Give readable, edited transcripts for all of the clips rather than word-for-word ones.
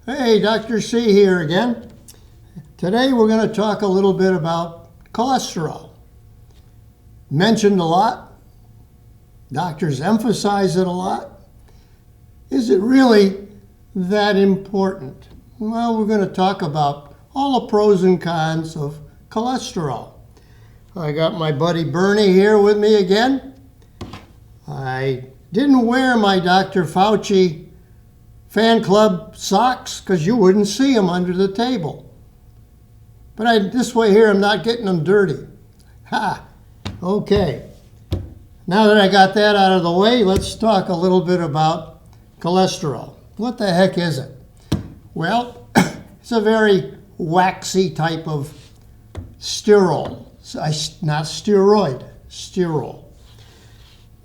Hey, Dr. C here again. Today we're going to talk a little bit about cholesterol. Mentioned a lot. Doctors emphasize it a lot. Is it really that important? Well, we're going to talk about all the pros and cons of cholesterol. I got my buddy Bernie here with me again. I didn't wear my Dr. Fauci fan club socks because you wouldn't see them under the table. But this way here, I'm not getting them dirty. Ha! Okay. Now that I got that out of the way, let's talk a little bit about cholesterol. What the heck is it? Well, it's a very waxy type of sterol. Not steroid, sterol.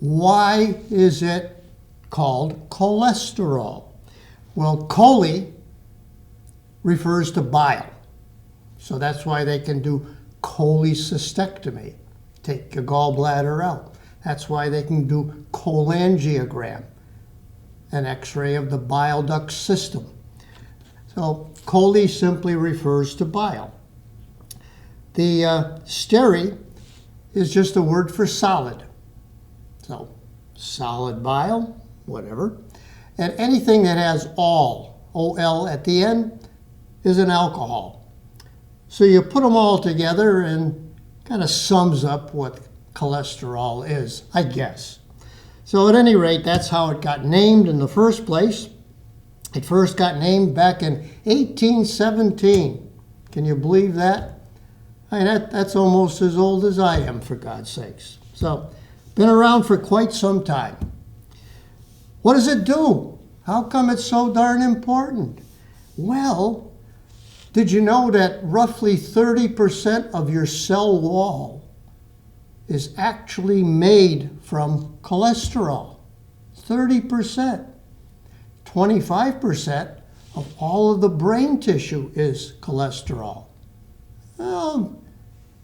Why is it called cholesterol? Well, chole refers to bile. So that's why they can do cholecystectomy, take your gallbladder out. That's why they can do cholangiogram, an x-ray of the bile duct system. So chole simply refers to bile. The steri is just a word for solid. So solid bile, whatever. And anything that has ol at the end, is an alcohol. So you put them all together and kind of sums up what cholesterol is, I guess. So at any rate, that's how it got named in the first place. It first got named back in 1817. Can you believe that? I mean, that's almost as old as I am, for God's sakes. So, been around for quite some time. What does it do? How come it's so darn important? Well, did you know that roughly 30% of your cell wall is actually made from cholesterol? 30%. 25% of all of the brain tissue is cholesterol. Well,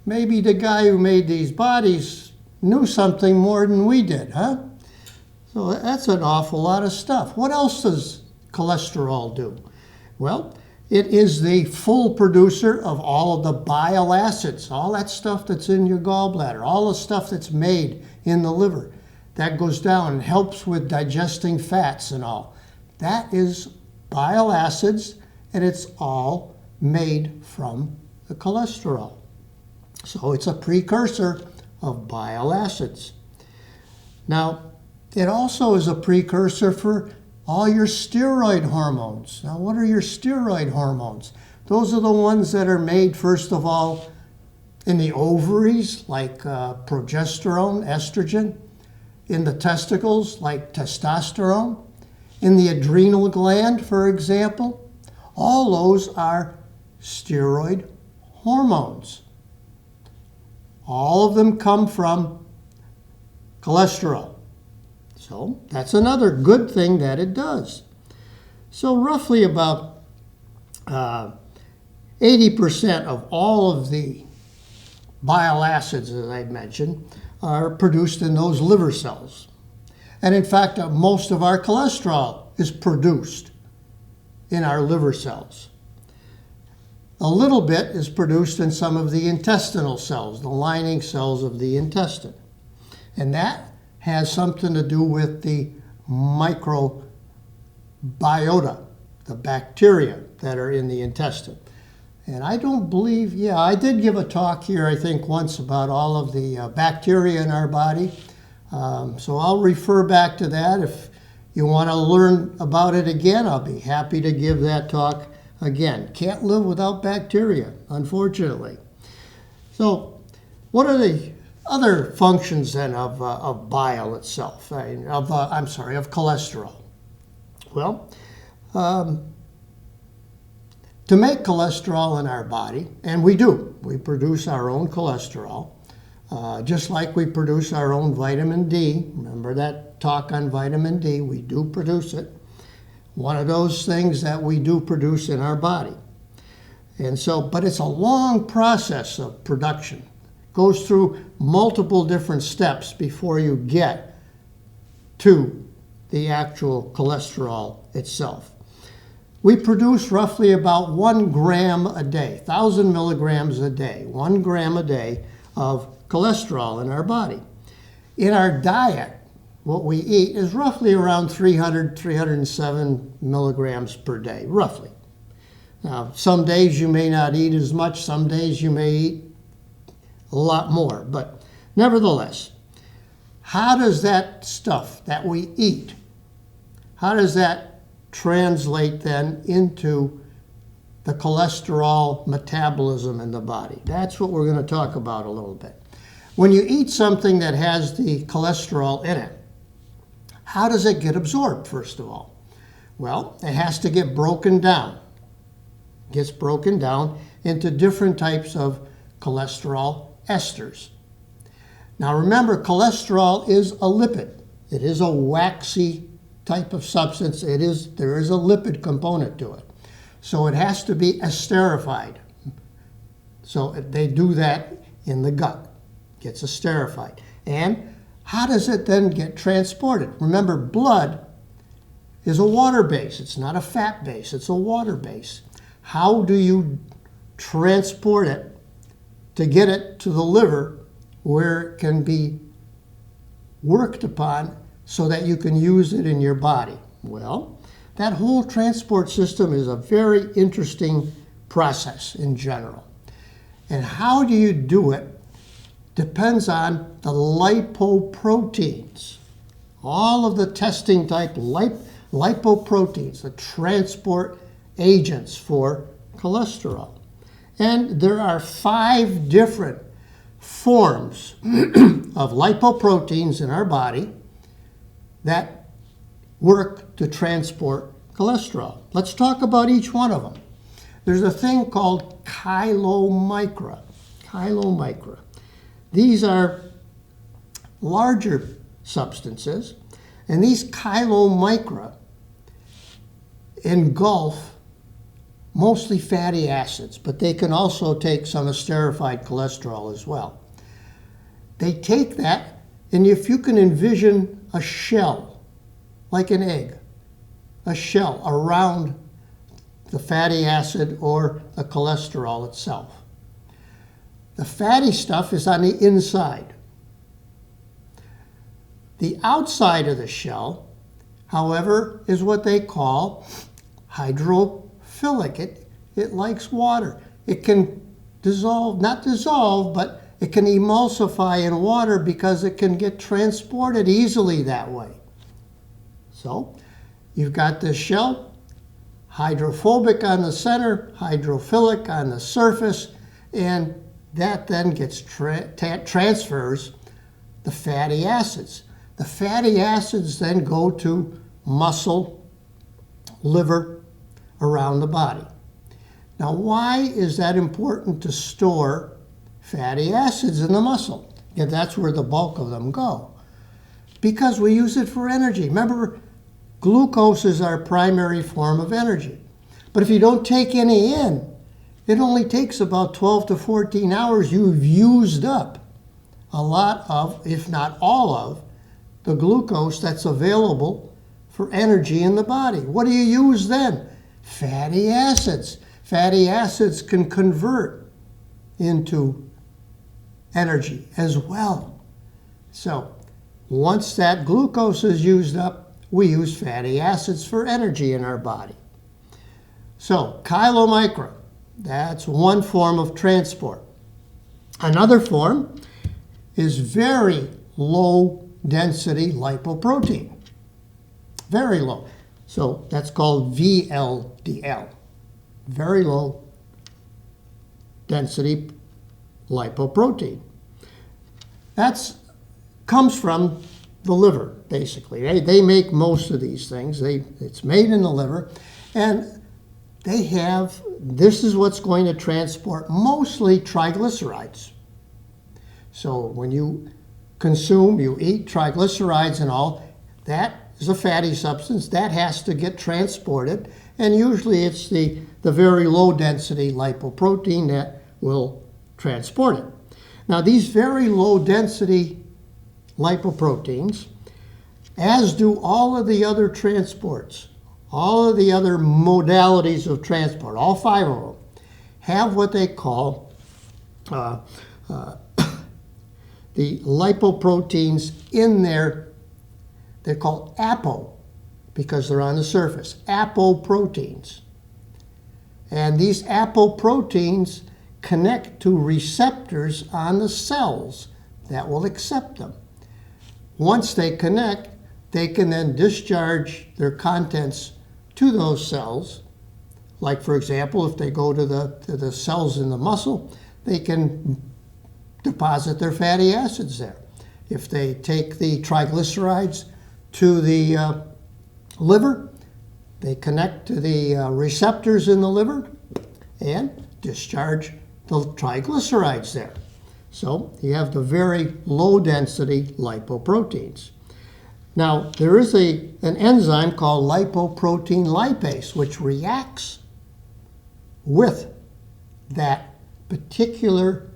maybe the guy who made these bodies knew something more than we did, huh? So that's an awful lot of stuff. What else does cholesterol do? Well, it is the full producer of all of the bile acids, all that stuff that's in your gallbladder, all the stuff that's made in the liver. That goes down and helps with digesting fats and all. That is bile acids, and it's all made from the cholesterol. So it's a precursor of bile acids. Now, it also is a precursor for all your steroid hormones. Now, what are your steroid hormones? Those are the ones that are made, first of all, in the ovaries, like progesterone, estrogen, in the testicles, like testosterone, in the adrenal gland, for example. All those are steroid hormones. All of them come from cholesterol. So that's another good thing that it does. So roughly about 80% of all of the bile acids, as I mentioned, are produced in those liver cells. And in fact, most of our cholesterol is produced in our liver cells. A little bit is produced in some of the intestinal cells, the lining cells of the intestine. And that has something to do with the microbiota, the bacteria that are in the intestine. And I don't believe, I did give a talk here, I think, once about all of the bacteria in our body. So I'll refer back to that. If you want to learn about it again, I'll be happy to give that talk again. Can't live without bacteria, unfortunately. So what are the other functions then of bile itself, of cholesterol? Well, to make cholesterol in our body, and we produce our own cholesterol, just like we produce our own vitamin D. Remember that talk on vitamin D? We do produce it. One of those things that we do produce in our body. And so, but it's a long process of production. Goes through multiple different steps before you get to the actual cholesterol itself. we produce roughly about 1 gram a day, 1,000 milligrams a day, 1 gram a day of cholesterol in our body. In our diet, what we eat is roughly around 300, 307 milligrams per day, roughly. Now, some days you may not eat as much, some days you may eat a lot more, but nevertheless, how does that stuff that we eat, how does that translate then into the cholesterol metabolism in the body? That's what we're going to talk about a little bit. When you eat something that has the cholesterol in it, how does it get absorbed, first of all? Well, it has to get broken down. It gets broken down into different types of cholesterol esters. Now remember, cholesterol is a lipid. It is a waxy type of substance. There is a lipid component to it. So it has to be esterified. So they do that in the gut. It gets esterified. And how does it then get transported? Remember, blood is a water base. It's not a fat base. It's a water base. How do you transport it to get it to the liver where it can be worked upon so that you can use it in your body? Well, that whole transport system is a very interesting process in general. And how do you do it depends on the lipoproteins. All of the testing type lipoproteins, the transport agents for cholesterol. And there are 5 different forms of lipoproteins in our body that work to transport cholesterol. Let's talk about each one of them. There's a thing called chylomicra. Chylomicra. These are larger substances, and these chylomicra engulf mostly fatty acids, but they can also take some esterified cholesterol as well. They take that, and if you can envision a shell, like an egg, a shell around the fatty acid or the cholesterol itself. The fatty stuff is on the inside. The outside of the shell, however, is what they call hydrophilic. It likes water. It can dissolve, not dissolve, but it can emulsify in water because it can get transported easily that way. So you've got this shell, hydrophobic on the center, hydrophilic on the surface, and that then gets transfers the fatty acids. The fatty acids then go to muscle, liver, around the body. Now, why is that important to store fatty acids in the muscle? Yeah, that's where the bulk of them go. Because we use it for energy. Remember, glucose is our primary form of energy. But if you don't take any in, it only takes about 12 to 14 hours. You've used up a lot of, if not all of, the glucose that's available for energy in the body. What do you use then? Fatty acids. Fatty acids can convert into energy as well. So once that glucose is used up, we use fatty acids for energy in our body. So chylomicra, that's one form of transport. Another form is very low density lipoprotein. Very low. So that's called VLDL. Very low density lipoprotein. That comes from the liver, basically. They make most of these things. It's made in the liver, and they have, this is what's going to transport mostly triglycerides. So when you consume, you eat triglycerides and all, that is a fatty substance. That has to get transported, and usually it's the very low density lipoprotein that will transport it. Now these very low density lipoproteins, as do all of the other transports, all of the other modalities of transport, all 5 of them, have what they call the lipoproteins in there. They're called apo because they're on the surface, apoproteins. And these apoproteins connect to receptors on the cells that will accept them. Once they connect, they can then discharge their contents to those cells. Like, for example, if they go to the cells in the muscle, they can deposit their fatty acids there. If they take the triglycerides to the liver, they connect to the receptors in the liver and discharge the triglycerides there. So you have the very low density lipoproteins. Now, there is an enzyme called lipoprotein lipase, which reacts with that particular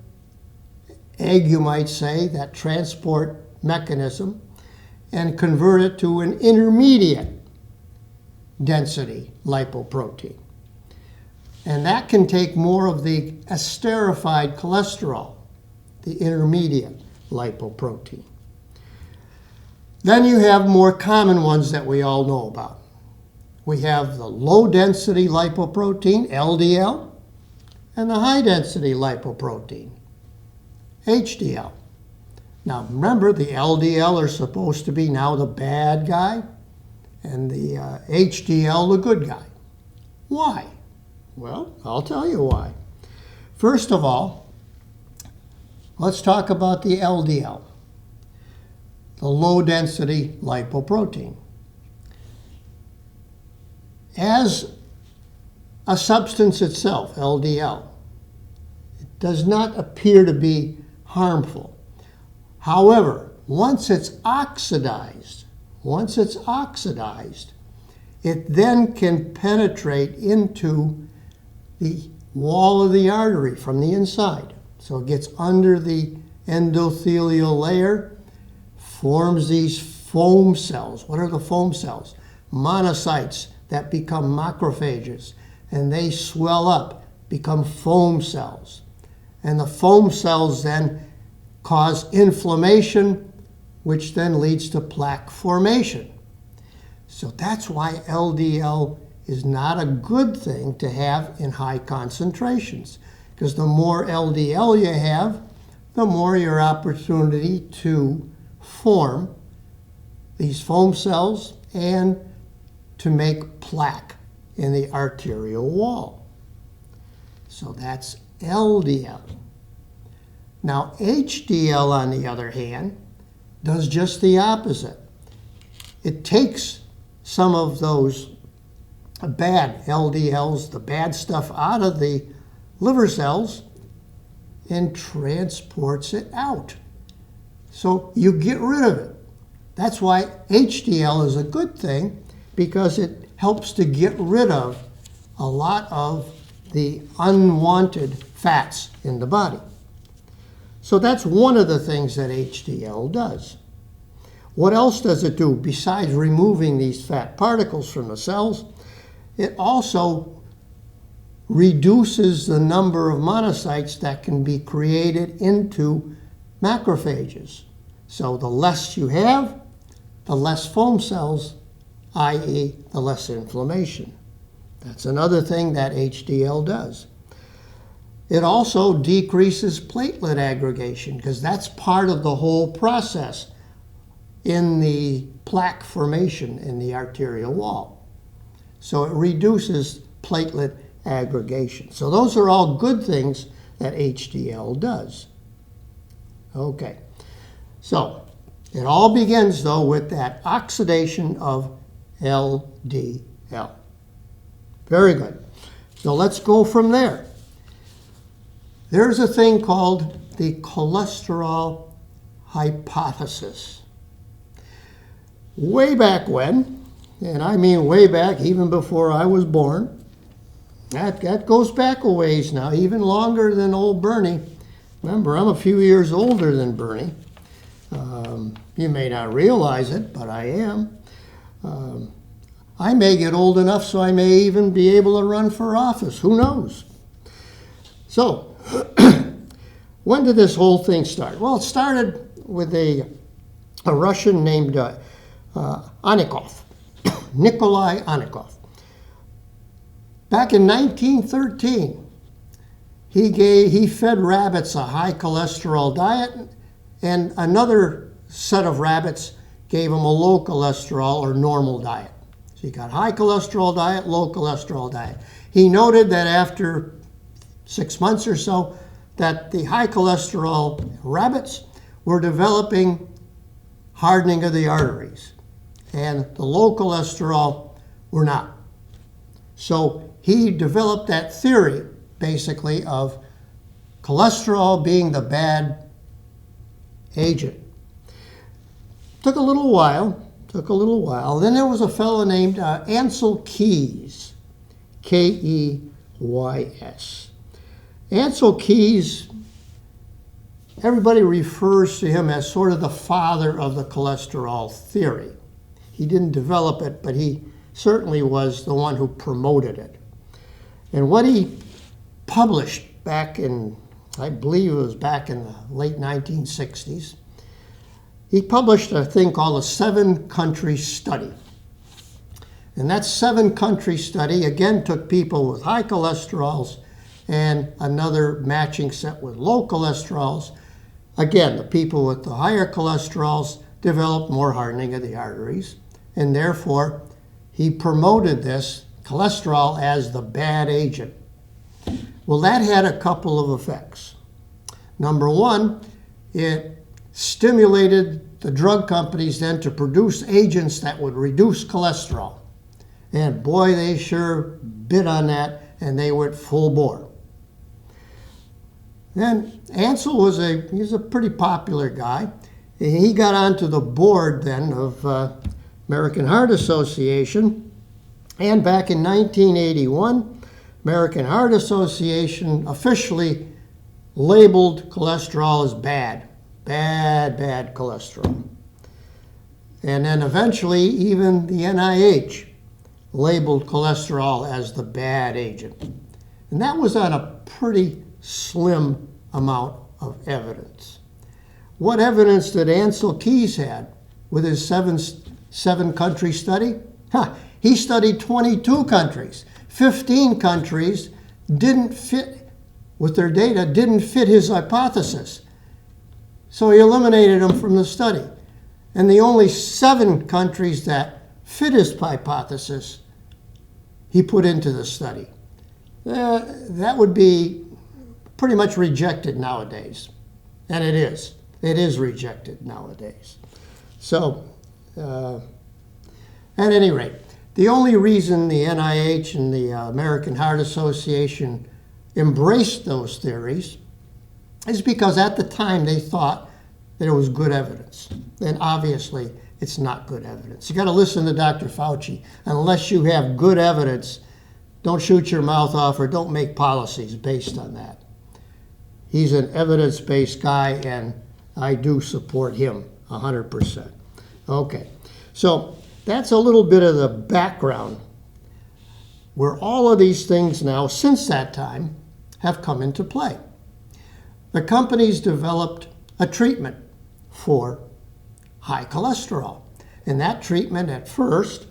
egg, you might say, that transport mechanism, and convert it to an intermediate density lipoprotein. And that can take more of the esterified cholesterol, the intermediate lipoprotein. Then you have more common ones that we all know about. We have the low-density lipoprotein, LDL, and the high-density lipoprotein, HDL. Now remember, the LDL are supposed to be now the bad guy, and the HDL the good guy. Why? Well, I'll tell you why. First of all, let's talk about the LDL, the low-density lipoprotein. As a substance itself, LDL, it does not appear to be harmful. However, once it's oxidized, it then can penetrate into the wall of the artery from the inside. So it gets under the endothelial layer, forms these foam cells. What are the foam cells? Monocytes that become macrophages, and they swell up, become foam cells. And the foam cells then cause inflammation, which then leads to plaque formation. So that's why LDL is not a good thing to have in high concentrations, because the more LDL you have, the more your opportunity to form these foam cells and to make plaque in the arterial wall. So that's LDL. Now HDL, on the other hand, does just the opposite. It takes some of those bad LDLs, the bad stuff, out of the liver cells and transports it out. So you get rid of it. That's why HDL is a good thing, because it helps to get rid of a lot of the unwanted fats in the body. So that's one of the things that HDL does. What else does it do besides removing these fat particles from the cells? It also reduces the number of monocytes that can be created into macrophages. So the less you have, the less foam cells, i.e. the less inflammation. That's another thing that HDL does. It also decreases platelet aggregation, because that's part of the whole process in the plaque formation in the arterial wall. So it reduces platelet aggregation. So those are all good things that HDL does. Okay, so it all begins, though, with that oxidation of LDL. Very good. So let's go from there. There's a thing called the cholesterol hypothesis. Way back when, and I mean way back, even before I was born, that goes back a ways now, even longer than old Bernie. Remember, I'm a few years older than Bernie. You may not realize it, but I am. I may get old enough so I may even be able to run for office. Who knows? So, when did this whole thing start? Well, it started with a Russian named Anikov, Nikolai Anikov. Back in 1913, he fed rabbits a high cholesterol diet, and another set of rabbits gave them a low cholesterol or normal diet. So you got high cholesterol diet, low cholesterol diet. He noted that after 6 months or so, that the high cholesterol rabbits were developing hardening of the arteries, and the low cholesterol were not. So he developed that theory, basically, of cholesterol being the bad agent. Took a little while. Then there was a fellow named Ancel Keys, Keys. Ancel Keys, everybody refers to him as sort of the father of the cholesterol theory. He didn't develop it, but he certainly was the one who promoted it. And what he published back in, I believe it was back in the late 1960s, he published a thing called a 7-country study. And that 7-country study, again, took people with high cholesterols and another matching set with low cholesterols. Again, the people with the higher cholesterols developed more hardening of the arteries, and therefore he promoted this cholesterol as the bad agent. Well, that had a couple of effects. Number one, it stimulated the drug companies then to produce agents that would reduce cholesterol. And boy, they sure bid on that, and they went full bore. Then Ancel he's a pretty popular guy. He got onto the board then of American Heart Association, and back in 1981, American Heart Association officially labeled cholesterol as bad cholesterol. And then eventually even the NIH labeled cholesterol as the bad agent. And that was on a pretty slim amount of evidence. What evidence did Ancel Keys had with his seven country study? He studied 22 countries. 15 countries didn't fit his hypothesis. So he eliminated them from the study. And the only 7 countries that fit his hypothesis, he put into the study. That would be pretty much rejected nowadays. And it is. It is rejected nowadays. So, at any rate, the only reason the NIH and the American Heart Association embraced those theories is because at the time they thought that it was good evidence. And obviously, it's not good evidence. You got to listen to Dr. Fauci. Unless you have good evidence, don't shoot your mouth off or don't make policies based on that. He's an evidence-based guy, and I do support him 100%. Okay, so that's a little bit of the background where all of these things now, since that time, have come into play. The companies developed a treatment for high cholesterol. And that treatment at first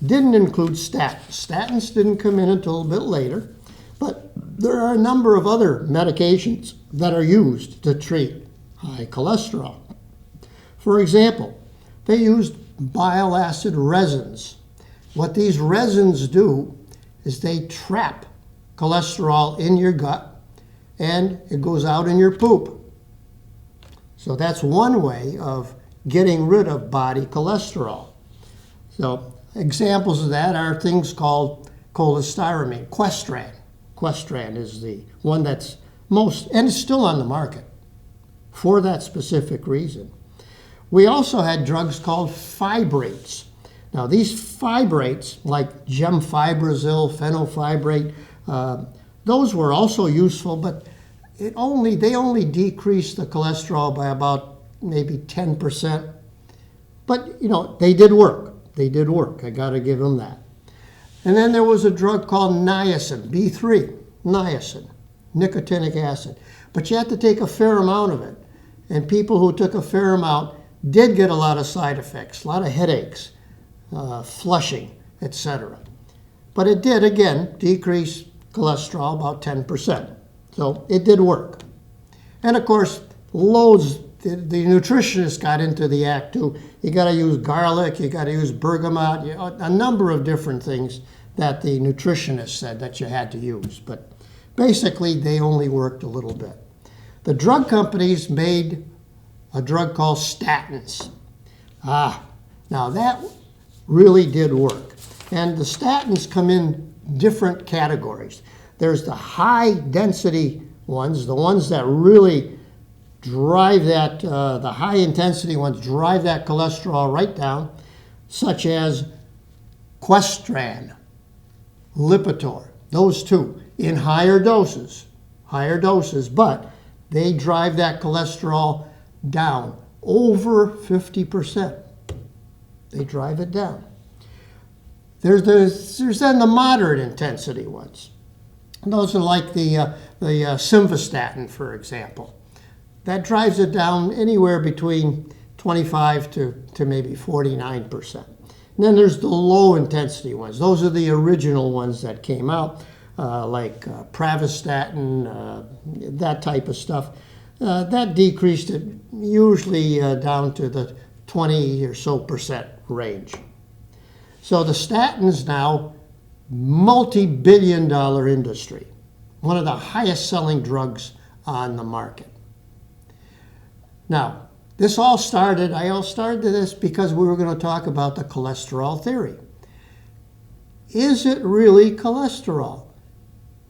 didn't include statins. Statins didn't come in until a bit later, but there are a number of other medications that are used to treat high cholesterol. For example, they used bile acid resins. What these resins do is they trap cholesterol in your gut, and it goes out in your poop. So that's one way of getting rid of body cholesterol. So examples of that are things called cholestyramine, Questran. Questran is the one that's most, and it's still on the market for that specific reason. We also had drugs called fibrates. Now these fibrates, like gemfibrozil, fenofibrate, those were also useful, but they only decreased the cholesterol by about maybe 10%. But, they did work. They did work. I got to give them that. And then there was a drug called niacin, B3, niacin, nicotinic acid. But you had to take a fair amount of it. And people who took a fair amount did get a lot of side effects, a lot of headaches, flushing, etc. But it did, again, decrease cholesterol about 10%. So it did work. And of course, loads, the nutritionists got into the act too. You got to use garlic, you got to use bergamot, a number of different things that the nutritionist said that you had to use. But basically, they only worked a little bit. The drug companies made a drug called statins. Now that really did work. And the statins come in different categories. There's the high density ones, the ones that really drive that, the high intensity ones drive that cholesterol right down, such as Questran, Lipitor, those two in higher doses, but they drive that cholesterol down over 50%. They drive it down. There's then the moderate intensity ones. Those are like the simvastatin, for example. That drives it down anywhere between 25 to maybe 49%. And then there's the low intensity ones. Those are the original ones that came out, like pravastatin, that type of stuff. That decreased it usually down to the 20 or so % range. So the statins now, multi-billion-dollar industry, one of the highest selling drugs on the market. Now, this all started, I started this because we were going to talk about the cholesterol theory. Is it really cholesterol?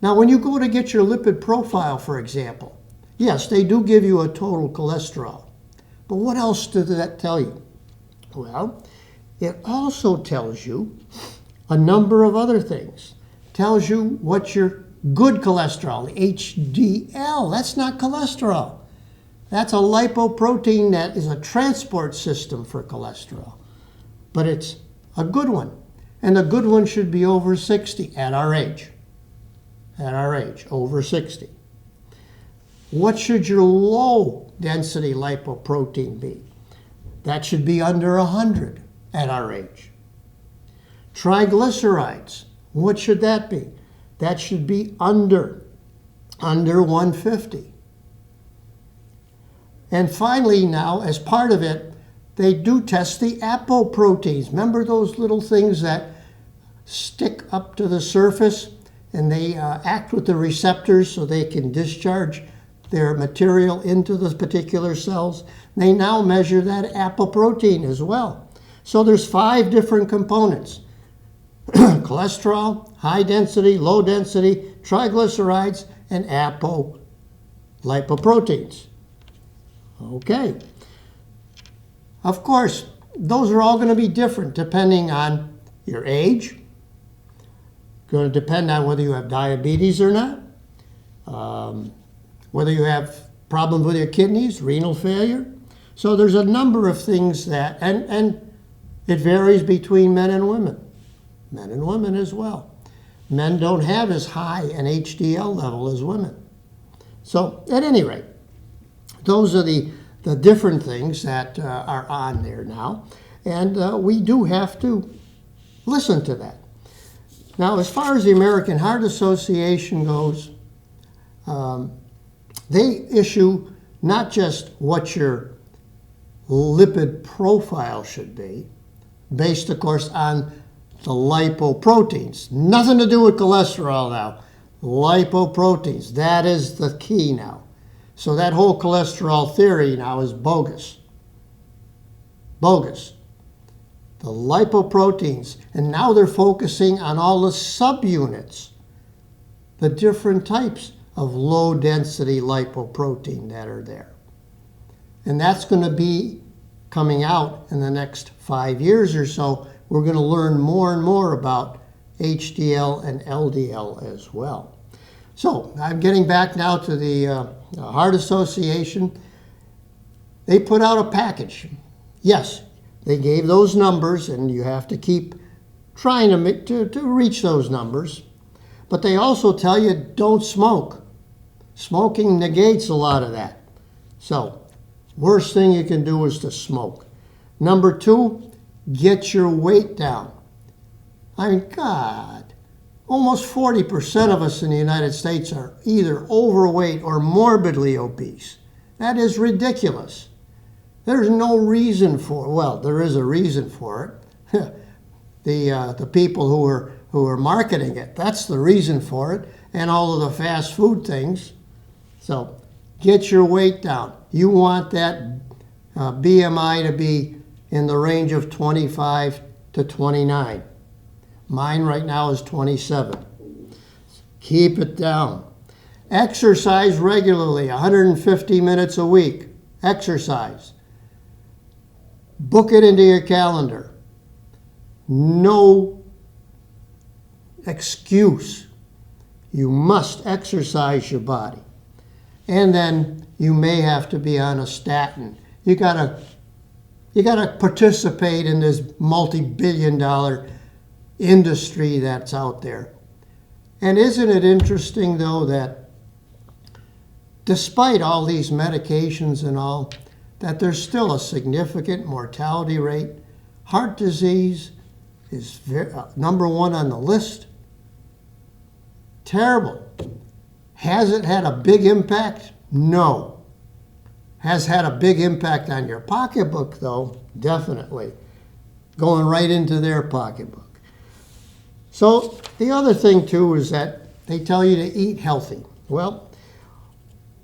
Now, when you go to get your lipid profile, for example, yes, they do give you a total cholesterol. But what else does that tell you? Well, it also tells you a number of other things. It tells you what your good cholesterol, HDL, that's not cholesterol. That's a lipoprotein that is a transport system for cholesterol. But it's a good one. And the good one should be over 60 at our age. At our age, over 60. What should your low density lipoprotein be? That should be under 100 at our age. Triglycerides, what should that be? That should be under 150. And finally now, as part of it, they do test the apoproteins. Remember those little things that stick up to the surface and they act with the receptors so they can discharge their material into the particular cells? They now measure that apoprotein as well. So there's 5 different components. Cholesterol, high density, low density, triglycerides, and lipoproteins. Okay. Of course, those are all going to be different depending on your age. Going to depend on whether you have diabetes or not, whether you have problems with your kidneys, renal failure. So there's a number of things that, and it varies between men and women as well. Men don't have as high an HDL level as women. So at any rate, those are the different things that are on there now. And we do have to listen to that. Now, as far as the American Heart Association goes, they issue not just what your lipid profile should be, based, of course, on the lipoproteins. Nothing to do with cholesterol now. Lipoproteins, that is the key now. So that whole cholesterol theory now is bogus. Bogus. The lipoproteins, and now they're focusing on all the subunits, the different types of low-density lipoprotein that are there. And that's going to be coming out in the next 5 years or so. We're going to learn more and more about HDL and LDL as well. So I'm getting back now to the Heart Association. They put out a package. Yes, they gave those numbers, and you have to keep trying to reach those numbers. But they also tell you don't smoke. Smoking negates a lot of that. So, worst thing you can do is to smoke. Number 2, get your weight down. I mean, God, almost 40% of us in the United States are either overweight or morbidly obese. That is ridiculous. There's no reason for it. Well, there is a reason for it. The people who are marketing it, that's the reason for it, and all of the fast food things. So get your weight down. You want that BMI to be in the range of 25 to 29. Mine right now is 27. Keep it down. Exercise regularly, 150 minutes a week. Exercise. Book it into your calendar. No excuse. You must exercise your body. And then you may have to be on a statin. You gotta participate in this multi-billion-dollar industry that's out there. And isn't it interesting, though, that despite all these medications and all, that there's still a significant mortality rate? Heart disease is number 1 on the list. Terrible. Has it had a big impact? No. Has had a big impact on your pocketbook, though? Definitely. Going right into their pocketbook. So the other thing, too, is that they tell you to eat healthy. Well,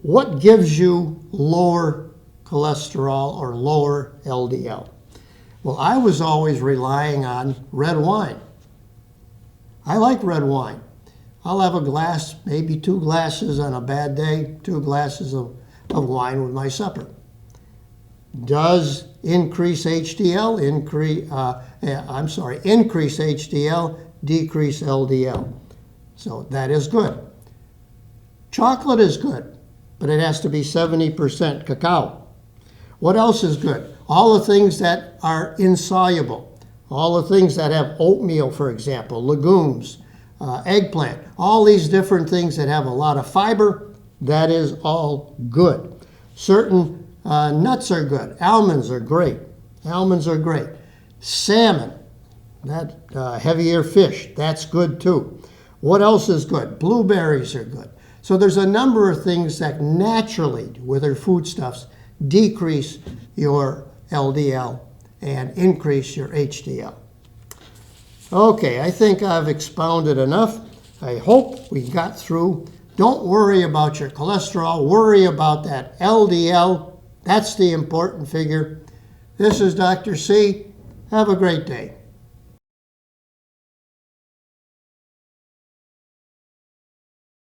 what gives you lower cholesterol or lower LDL? Well, I was always relying on red wine. I like red wine. I'll have a glass, maybe 2 glasses on a bad day, 2 glasses of wine with my supper. Does increase HDL, increase HDL, decrease LDL. So that is good. Chocolate is good, but it has to be 70% cacao. What else is good? All the things that are insoluble. All the things that have oatmeal, for example, legumes, eggplant, all these different things that have a lot of fiber, that is all good. Certain nuts are good. Almonds are great. Almonds are great. Salmon, that heavier fish, that's good too. What else is good? Blueberries are good. So there's a number of things that naturally, with their foodstuffs, decrease your LDL and increase your HDL. Okay, I think I've expounded enough. I hope we got through. Don't worry about your cholesterol. Worry about that LDL. That's the important figure. This is Dr. C. Have a great day.